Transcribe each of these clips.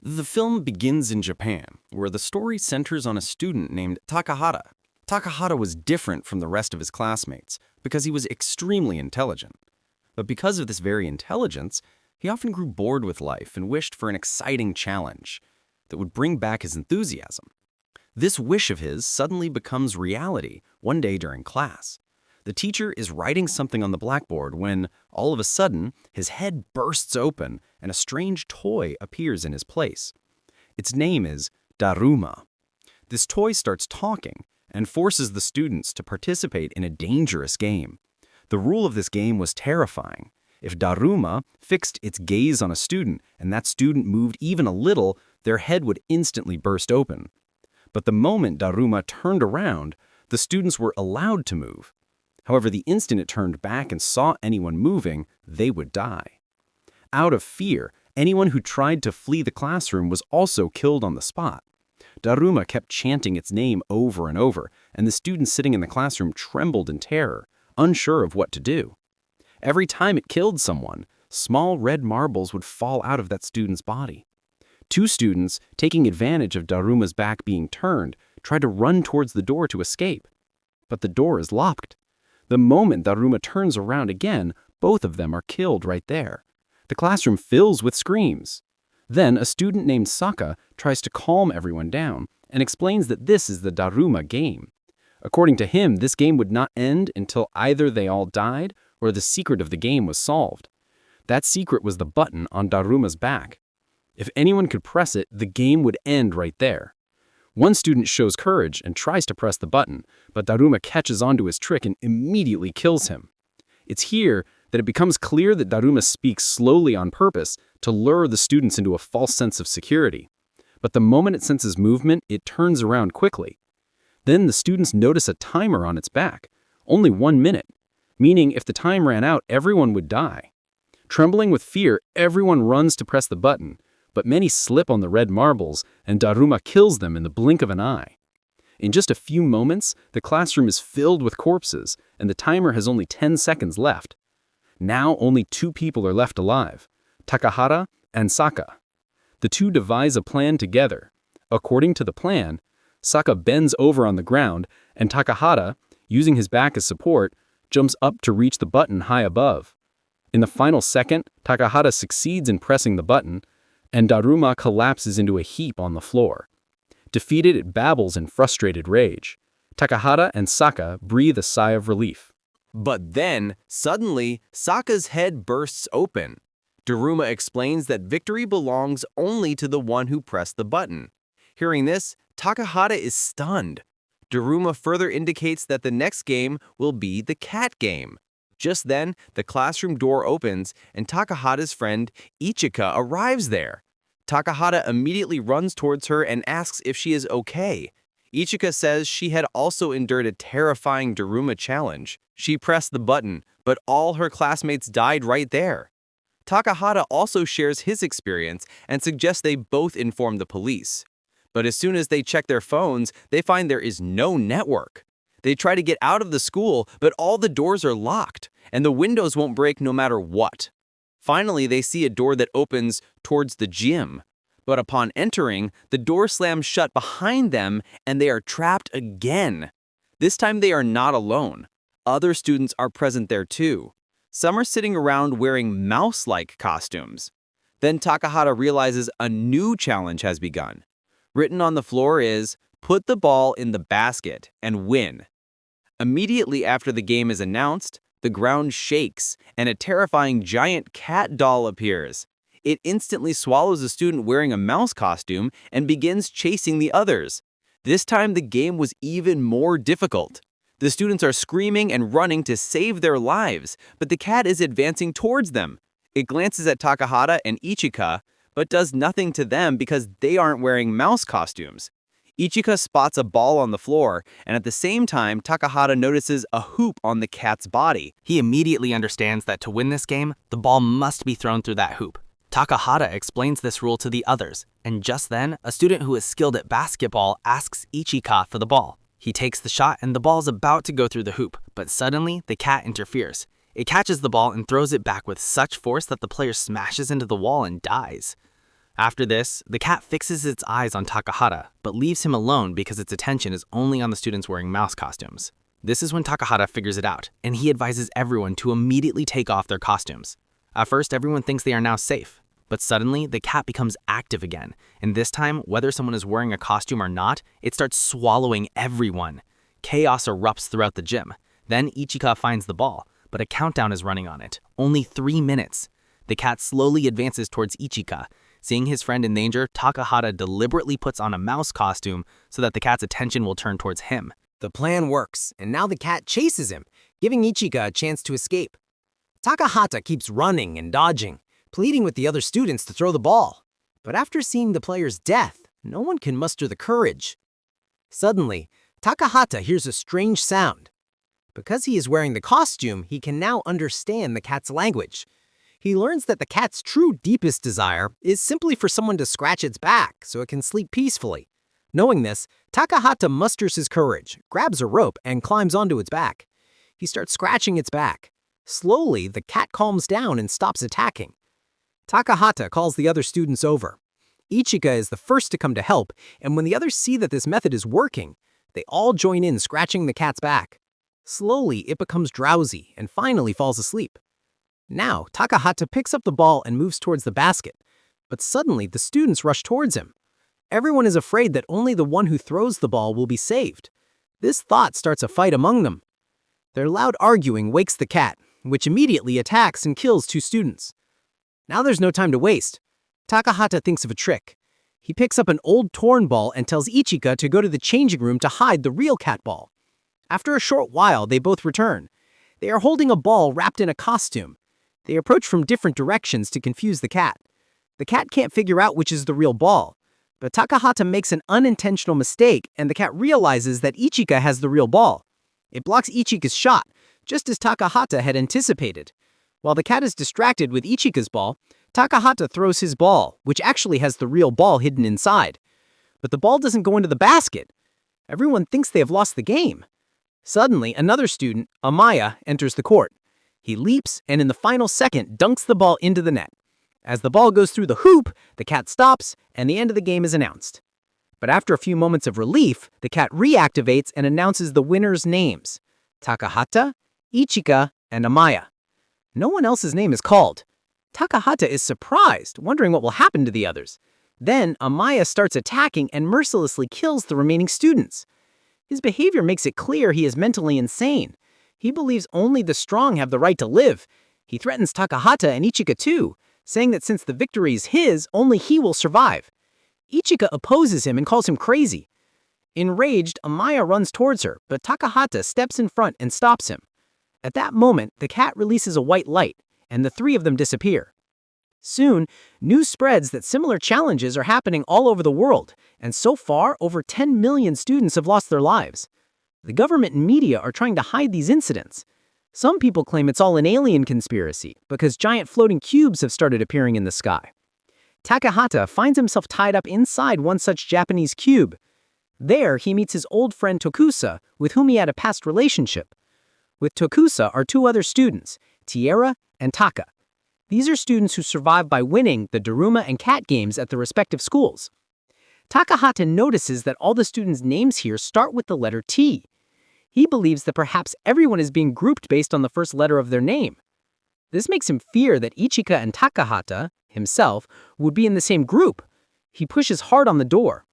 The film begins in Japan, where the story centers on a student named Takahata. Takahata was different from the rest of his classmates because he was extremely intelligent. But because of this very intelligence, he often grew bored with life and wished for an exciting challenge that would bring back his enthusiasm. This wish of his suddenly becomes reality one day during class. The teacher is writing something on the blackboard when, all of a sudden, his head bursts open and a strange toy appears in his place. Its name is Daruma. This toy starts talking and forces the students to participate in a dangerous game. The rule of this game was terrifying. If Daruma fixed its gaze on a student and that student moved even a little, their head would instantly burst open. But the moment Daruma turned around, the students were allowed to move. However, the instant it turned back and saw anyone moving, they would die. Out of fear, anyone who tried to flee the classroom was also killed on the spot. Daruma kept chanting its name over and over, and the students sitting in the classroom trembled in terror, unsure of what to do. Every time it killed someone, small red marbles would fall out of that student's body. Two students, taking advantage of Daruma's back being turned, tried to run towards the door to escape. But the door is locked. The moment Daruma turns around again, both of them are killed right there. The classroom fills with screams. Then a student named Saka tries to calm everyone down and explains that this is the Daruma game. According to him, this game would not end until either they all died or the secret of the game was solved. That secret was the button on Daruma's back. If anyone could press it, the game would end right there. One student shows courage and tries to press the button, but Daruma catches onto his trick and immediately kills him. It's here that it becomes clear that Daruma speaks slowly on purpose to lure the students into a false sense of security. But the moment it senses movement, it turns around quickly. Then the students notice a timer on its back, only 1 minute, meaning if the time ran out, everyone would die. Trembling with fear, everyone runs to press the button, but many slip on the red marbles, and Daruma kills them in the blink of an eye. In just a few moments, the classroom is filled with corpses, and the timer has only 10 seconds left. Now only 2 people are left alive, Takahata and Saka. The two devise a plan together. According to the plan, Saka bends over on the ground, and Takahata, using his back as support, jumps up to reach the button high above. In the final second, Takahata succeeds in pressing the button, and Daruma collapses into a heap on the floor. Defeated, it babbles in frustrated rage. Takahata and Saka breathe a sigh of relief. But then, suddenly, Saka's head bursts open. Daruma explains that victory belongs only to the one who pressed the button. Hearing this, Takahata is stunned. Daruma further indicates that the next game will be the cat game. Just then, the classroom door opens and Takahata's friend, Ichika, arrives there. Takahata immediately runs towards her and asks if she is okay. Ichika says she had also endured a terrifying Daruma challenge. She pressed the button, but all her classmates died right there. Takahata also shares his experience and suggests they both inform the police. But as soon as they check their phones, they find there is no network. They try to get out of the school, but all the doors are locked, and the windows won't break no matter what. Finally, they see a door that opens towards the gym. But upon entering, the door slams shut behind them, and they are trapped again. This time they are not alone. Other students are present there too. Some are sitting around wearing mouse-like costumes. Then Takahata realizes a new challenge has begun. Written on the floor is, "Put the ball in the basket and win." Immediately after the game is announced, the ground shakes and a terrifying giant cat doll appears. It instantly swallows a student wearing a mouse costume and begins chasing the others. This time the game was even more difficult. The students are screaming and running to save their lives, but the cat is advancing towards them. It glances at Takahata and Ichika, but does nothing to them because they aren't wearing mouse costumes. Ichika spots a ball on the floor, and at the same time, Takahata notices a hoop on the cat's body. He immediately understands that to win this game, the ball must be thrown through that hoop. Takahata explains this rule to the others, and just then, a student who is skilled at basketball asks Ichika for the ball. He takes the shot and the ball is about to go through the hoop, but suddenly, the cat interferes. It catches the ball and throws it back with such force that the player smashes into the wall and dies. After this, the cat fixes its eyes on Takahata, but leaves him alone because its attention is only on the students wearing mouse costumes. This is when Takahata figures it out, and he advises everyone to immediately take off their costumes. At first, everyone thinks they are now safe, but suddenly the cat becomes active again, and this time, whether someone is wearing a costume or not, it starts swallowing everyone. Chaos erupts throughout the gym. Then Ichika finds the ball, but a countdown is running on it. Only 3 minutes. The cat slowly advances towards Ichika. Seeing his friend in danger, Takahata deliberately puts on a mouse costume so that the cat's attention will turn towards him. The plan works, and now the cat chases him, giving Ichika a chance to escape. Takahata keeps running and dodging, pleading with the other students to throw the ball. But after seeing the player's death, no one can muster the courage. Suddenly, Takahata hears a strange sound. Because he is wearing the costume, he can now understand the cat's language. He learns that the cat's true deepest desire is simply for someone to scratch its back so it can sleep peacefully. Knowing this, Takahata musters his courage, grabs a rope, and climbs onto its back. He starts scratching its back. Slowly, the cat calms down and stops attacking. Takahata calls the other students over. Ichika is the first to come to help, and when the others see that this method is working, they all join in scratching the cat's back. Slowly, it becomes drowsy and finally falls asleep. Now, Takahata picks up the ball and moves towards the basket, but suddenly the students rush towards him. Everyone is afraid that only the one who throws the ball will be saved. This thought starts a fight among them. Their loud arguing wakes the cat, which immediately attacks and kills 2 students. Now there's no time to waste. Takahata thinks of a trick. He picks up an old torn ball and tells Ichika to go to the changing room to hide the real cat ball. After a short while, they both return. They are holding a ball wrapped in a costume. They approach from different directions to confuse the cat. The cat can't figure out which is the real ball, but Takahata makes an unintentional mistake and the cat realizes that Ichika has the real ball. It blocks Ichika's shot, just as Takahata had anticipated. While the cat is distracted with Ichika's ball, Takahata throws his ball, which actually has the real ball hidden inside. But the ball doesn't go into the basket. Everyone thinks they have lost the game. Suddenly, another student, Amaya, enters the court. He leaps and in the final second dunks the ball into the net. As the ball goes through the hoop, the cat stops and the end of the game is announced. But after a few moments of relief, the cat reactivates and announces the winners' names: Takahata, Ichika, and Amaya. No one else's name is called. Takahata is surprised, wondering what will happen to the others. Then Amaya starts attacking and mercilessly kills the remaining students. His behavior makes it clear he is mentally insane. He believes only the strong have the right to live. He threatens Takahata and Ichika too, saying that since the victory is his, only he will survive. Ichika opposes him and calls him crazy. Enraged, Amaya runs towards her, but Takahata steps in front and stops him. At that moment, the cat releases a white light, and the 3 of them disappear. Soon, news spreads that similar challenges are happening all over the world, and so far, over 10 million students have lost their lives. The government and media are trying to hide these incidents. Some people claim it's all an alien conspiracy because giant floating cubes have started appearing in the sky. Takahata finds himself tied up inside one such Japanese cube. There, he meets his old friend Tokusa, with whom he had a past relationship. With Tokusa are 2 other students, Tiara and Taka. These are students who survived by winning the Daruma and Cat games at their respective schools. Takahata notices that all the students' names here start with the letter T. He believes that perhaps everyone is being grouped based on the first letter of their name. This makes him fear that Ichika and Takahata, himself, would be in the same group. He pushes hard on the door.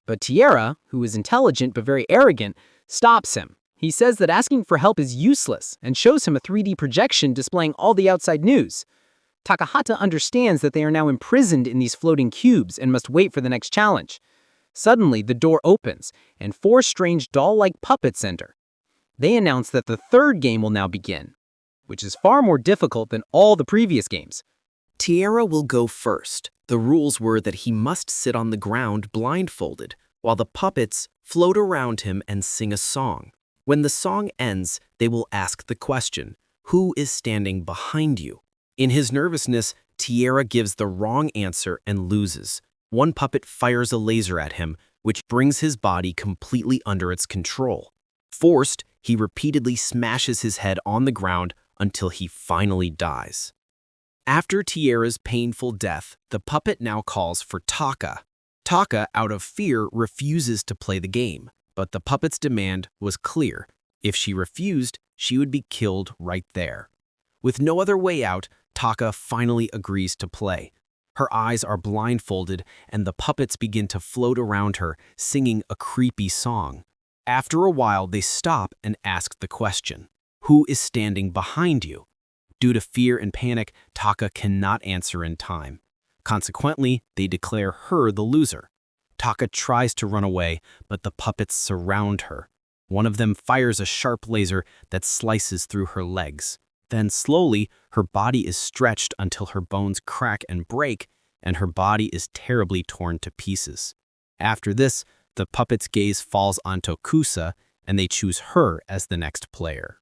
But Tiara, who is intelligent but very arrogant, stops him. He says that asking for help is useless and shows him a 3D projection displaying all the outside news. Takahata understands that they are now imprisoned in these floating cubes and must wait for the next challenge. Suddenly, the door opens, and 4 strange doll-like puppets enter. They announce that the 3rd game will now begin, which is far more difficult than all the previous games. Tiara will go first. The rules were that he must sit on the ground blindfolded, while the puppets float around him and sing a song. When the song ends, they will ask the question, "Who is standing behind you?" In his nervousness, Tiara gives the wrong answer and loses. One puppet fires a laser at him, which brings his body completely under its control. Forced, he repeatedly smashes his head on the ground until he finally dies. After Tiara's painful death, the puppet now calls for Taka. Taka, out of fear, refuses to play the game, but the puppet's demand was clear. If she refused, she would be killed right there. With no other way out, Taka finally agrees to play. Her eyes are blindfolded, and the puppets begin to float around her, singing a creepy song. After a while, they stop and ask the question, "Who is standing behind you?" Due to fear and panic, Taka cannot answer in time. Consequently, they declare her the loser. Taka tries to run away, but the puppets surround her. One of them fires a sharp laser that slices through her legs. Then slowly, her body is stretched until her bones crack and break, and her body is terribly torn to pieces. After this, the puppet's gaze falls on Tokusa, and they choose her as the next player.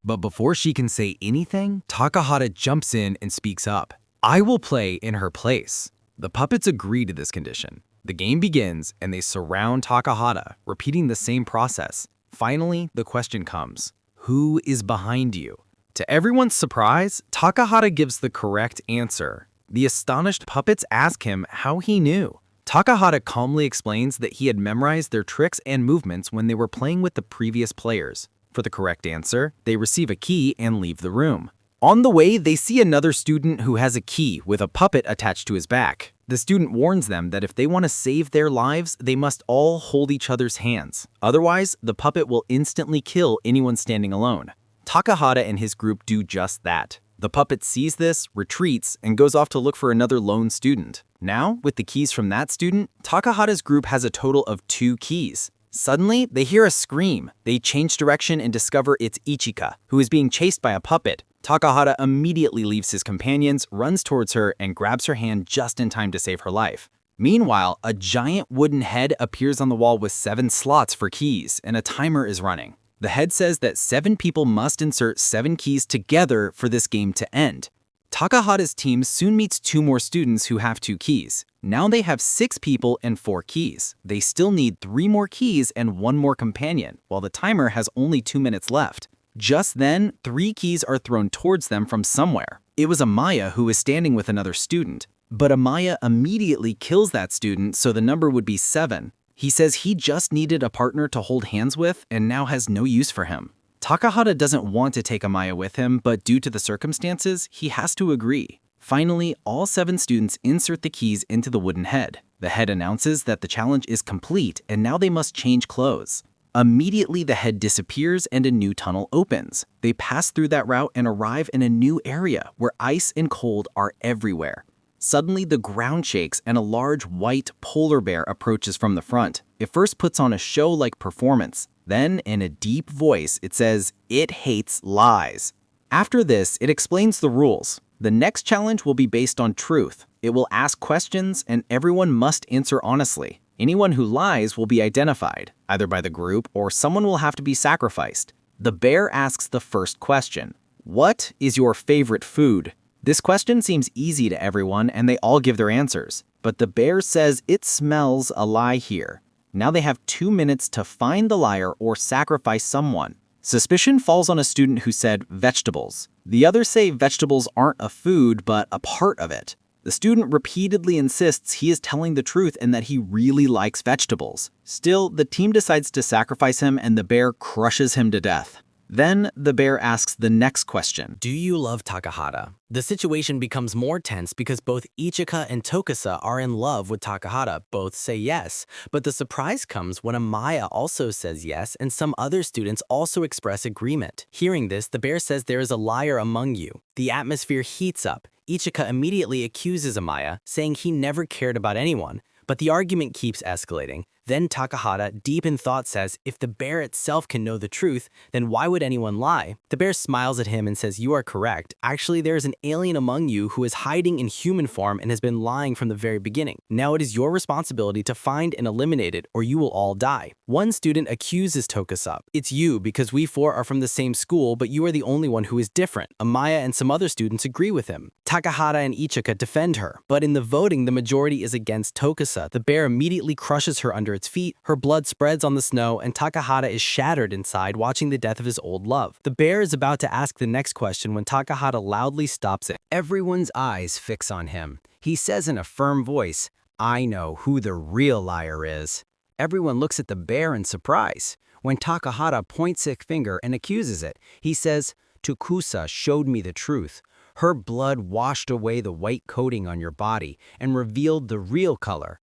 But before she can say anything, Takahata jumps in and speaks up. "I will play in her place." The puppets agree to this condition. The game begins, and they surround Takahata, repeating the same process. Finally, the question comes, "Who is behind you?" To everyone's surprise, Takahata gives the correct answer. The astonished puppets ask him how he knew. Takahata calmly explains that he had memorized their tricks and movements when they were playing with the previous players. For the correct answer, they receive a key and leave the room. On the way, they see another student who has a key with a puppet attached to his back. The student warns them that if they want to save their lives, they must all hold each other's hands. Otherwise, the puppet will instantly kill anyone standing alone. Takahata and his group do just that. The puppet sees this, retreats, and goes off to look for another lone student. Now, with the keys from that student, Takahata's group has a total of 2 keys. Suddenly, they hear a scream. They change direction and discover it's Ichika, who is being chased by a puppet. Takahata immediately leaves his companions, runs towards her, and grabs her hand just in time to save her life. Meanwhile, a giant wooden head appears on the wall with 7 slots for keys, and a timer is running. The head says that 7 people must insert 7 keys together for this game to end. Takahata's team soon meets 2 more students who have 2 keys. Now they have 6 people and 4 keys. They still need 3 more keys and 1 more companion, while the timer has only 2 minutes left. Just then, 3 keys are thrown towards them from somewhere. It was Amaya who was standing with another student. But Amaya immediately kills that student, so the number would be 7. He says he just needed a partner to hold hands with and now has no use for him. Takahata doesn't want to take Amaya with him, but due to the circumstances, he has to agree. Finally, all 7 students insert the keys into the wooden head. The head announces that the challenge is complete and now they must change clothes. Immediately, the head disappears and a new tunnel opens. They pass through that route and arrive in a new area where ice and cold are everywhere. Suddenly, the ground shakes and a large white polar bear approaches from the front. It first puts on a show-like performance. Then, in a deep voice, it says, "It hates lies." After this, it explains the rules. The next challenge will be based on truth. It will ask questions, and everyone must answer honestly. Anyone who lies will be identified, either by the group or someone will have to be sacrificed. The bear asks the first question, "What is your favorite food?" This question seems easy to everyone, and they all give their answers. But the bear says it smells a lie here. Now they have 2 minutes to find the liar or sacrifice someone. Suspicion falls on a student who said vegetables. The others say vegetables aren't a food, but a part of it. The student repeatedly insists he is telling the truth and that he really likes vegetables. Still, the team decides to sacrifice him and the bear crushes him to death. Then, the bear asks the next question. Do you love Takahata? The situation becomes more tense because both Ichika and Tokusa are in love with Takahata. Both say yes, but the surprise comes when Amaya also says yes and some other students also express agreement. Hearing this, the bear says there is a liar among you. The atmosphere heats up. Ichika immediately accuses Amaya, saying he never cared about anyone, but the argument keeps escalating. Then Takahata, deep in thought, says, if the bear itself can know the truth, then why would anyone lie? The bear smiles at him and says, you are correct. Actually, there is an alien among you who is hiding in human form and has been lying from the very beginning. Now it is your responsibility to find and eliminate it, or you will all die. One student accuses Tokusa. It's you, because we 4 are from the same school, but you are the only one who is different. Amaya and some other students agree with him. Takahata and Ichika defend her, but in the voting, the majority is against Tokusa. The bear immediately crushes her under its feet, her blood spreads on the snow, and Takahata is shattered inside watching the death of his old love. The bear is about to ask the next question when Takahata loudly stops it. Everyone's eyes fix on him. He says in a firm voice, "I know who the real liar is." Everyone looks at the bear in surprise. When Takahata points a finger and accuses it, he says, "Tukusa showed me the truth. Her blood washed away the white coating on your body and revealed the real color.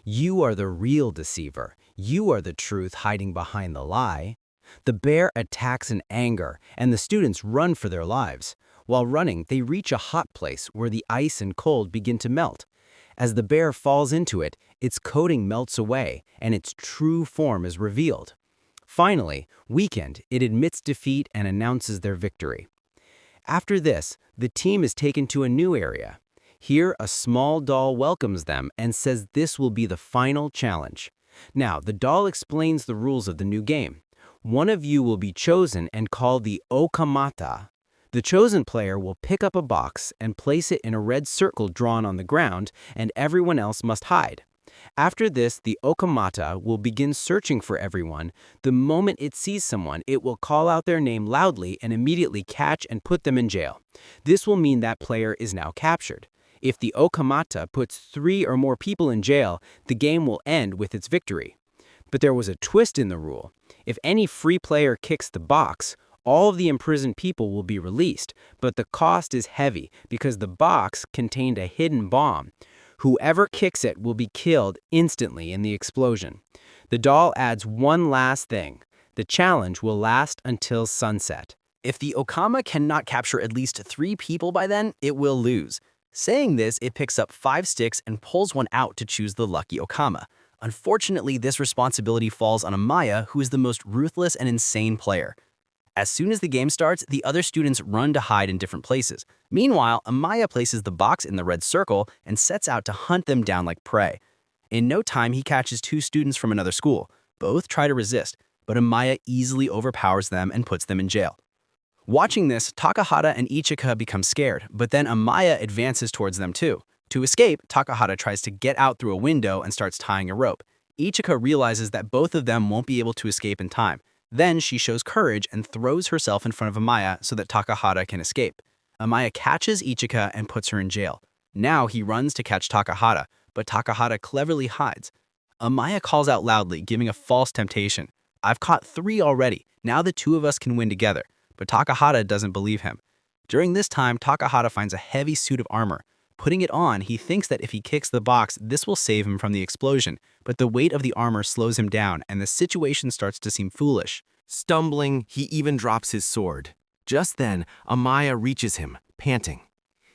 You are the real deceiver. You are the truth hiding behind the lie." The bear attacks in anger, and the students run for their lives. While running, they reach a hot place where the ice and cold begin to melt. As the bear falls into it, its coating melts away, and its true form is revealed. Finally, weakened, it admits defeat and announces their victory. After this, the team is taken to a new area. Here, a small doll welcomes them and says this will be the final challenge. Now, the doll explains the rules of the new game. One of you will be chosen and called the Okamata. The chosen player will pick up a box and place it in a red circle drawn on the ground, and everyone else must hide. After this, the Okamata will begin searching for everyone. The moment it sees someone, it will call out their name loudly and immediately catch and put them in jail. This will mean that player is now captured. If the Okamata puts 3 or more people in jail, the game will end with its victory. But there was a twist in the rule. If any free player kicks the box, all of the imprisoned people will be released, but the cost is heavy because the box contained a hidden bomb. Whoever kicks it will be killed instantly in the explosion. The doll adds one last thing. The challenge will last until sunset. If the Okama cannot capture at least 3 people by then, it will lose. Saying this, it picks up 5 sticks and pulls one out to choose the lucky Okama. Unfortunately, this responsibility falls on Amaya, who is the most ruthless and insane player. As soon as the game starts, the other students run to hide in different places. Meanwhile, Amaya places the box in the red circle and sets out to hunt them down like prey. In no time, he catches 2 students from another school. Both try to resist, but Amaya easily overpowers them and puts them in jail. Watching this, Takahata and Ichika become scared, but then Amaya advances towards them too. To escape, Takahata tries to get out through a window and starts tying a rope. Ichika realizes that both of them won't be able to escape in time. Then she shows courage and throws herself in front of Amaya so that Takahata can escape. Amaya catches Ichika and puts her in jail. Now he runs to catch Takahata, but Takahata cleverly hides. Amaya calls out loudly, giving a false temptation. "I've caught 3 already. Now the 2 of us can win together." But Takahata doesn't believe him. During this time, Takahata finds a heavy suit of armor. Putting it on, he thinks that if he kicks the box, this will save him from the explosion. But the weight of the armor slows him down, and the situation starts to seem foolish. Stumbling, he even drops his sword. Just then, Amaya reaches him, panting.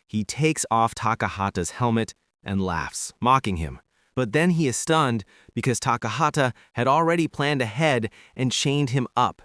He takes off Takahata's helmet and laughs, mocking him. But then he is stunned because Takahata had already planned ahead and chained him up.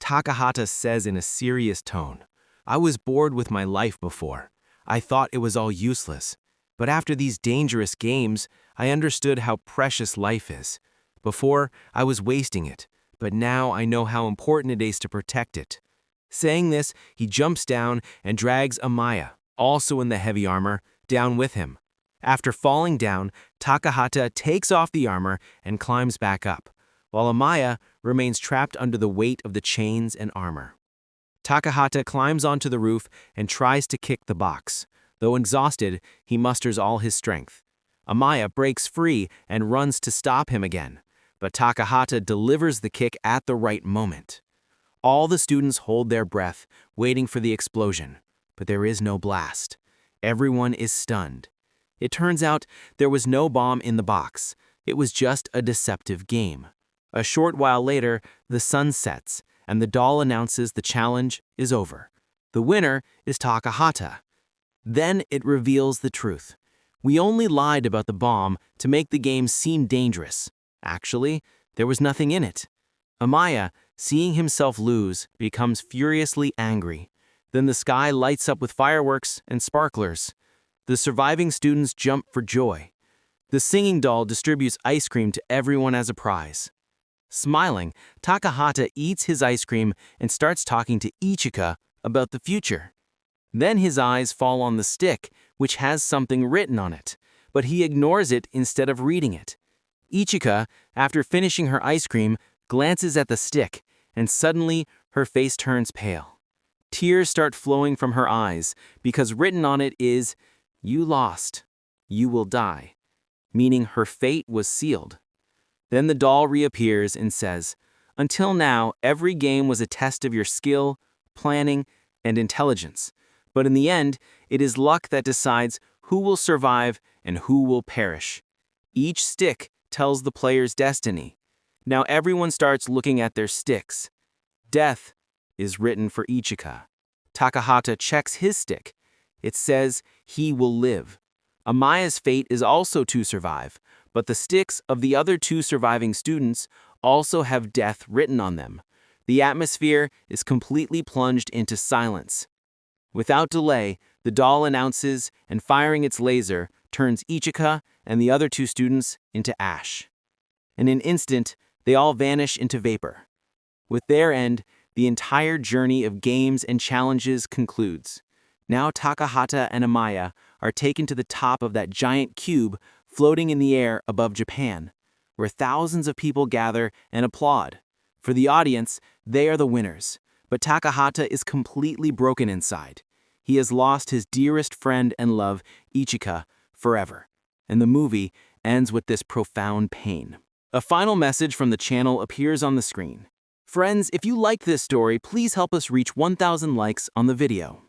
Takahata says in a serious tone, "I was bored with my life before. I thought it was all useless. But after these dangerous games, I understood how precious life is. Before, I was wasting it, but now I know how important it is to protect it." Saying this, he jumps down and drags Amaya, also in the heavy armor, down with him. After falling down, Takahata takes off the armor and climbs back up, while Amaya remains trapped under the weight of the chains and armor. Takahata climbs onto the roof and tries to kick the box. Though exhausted, he musters all his strength. Amaya breaks free and runs to stop him again, but Takahata delivers the kick at the right moment. All the students hold their breath, waiting for the explosion, but there is no blast. Everyone is stunned. It turns out there was no bomb in the box. It was just a deceptive game. A short while later, the sun sets, and the doll announces the challenge is over. The winner is Takahata. Then it reveals the truth. We only lied about the bomb to make the game seem dangerous. Actually, there was nothing in it. Amaya, seeing himself lose, becomes furiously angry. Then the sky lights up with fireworks and sparklers. The surviving students jump for joy. The singing doll distributes ice cream to everyone as a prize. Smiling, Takahata eats his ice cream and starts talking to Ichika about the future. Then his eyes fall on the stick, which has something written on it, but he ignores it instead of reading it. Ichika, after finishing her ice cream, glances at the stick, and suddenly her face turns pale. Tears start flowing from her eyes because written on it is, "You lost. You will die," meaning her fate was sealed. Then the doll reappears and says, "Until now, every game was a test of your skill, planning, and intelligence. But in the end, it is luck that decides who will survive and who will perish. Each stick tells the player's destiny. Now everyone starts looking at their sticks. Death is written for Ichika. Takahata checks his stick. It says he will live. Amaya's fate is also to survive, but the sticks of the other two surviving students also have death written on them. The atmosphere is completely plunged into silence. Without delay, the doll announces, and firing its laser, turns Ichika and the other two students into ash. In an instant, they all vanish into vapor. With their end, the entire journey of games and challenges concludes. Now Takahata and Amaya are taken to the top of that giant cube floating in the air above Japan, where thousands of people gather and applaud. For the audience, they are the winners, but Takahata is completely broken inside. He has lost his dearest friend and love, Ichika, forever. And the movie ends with this profound pain. A final message from the channel appears on the screen. Friends, if you liked this story, please help us reach 1,000 likes on the video.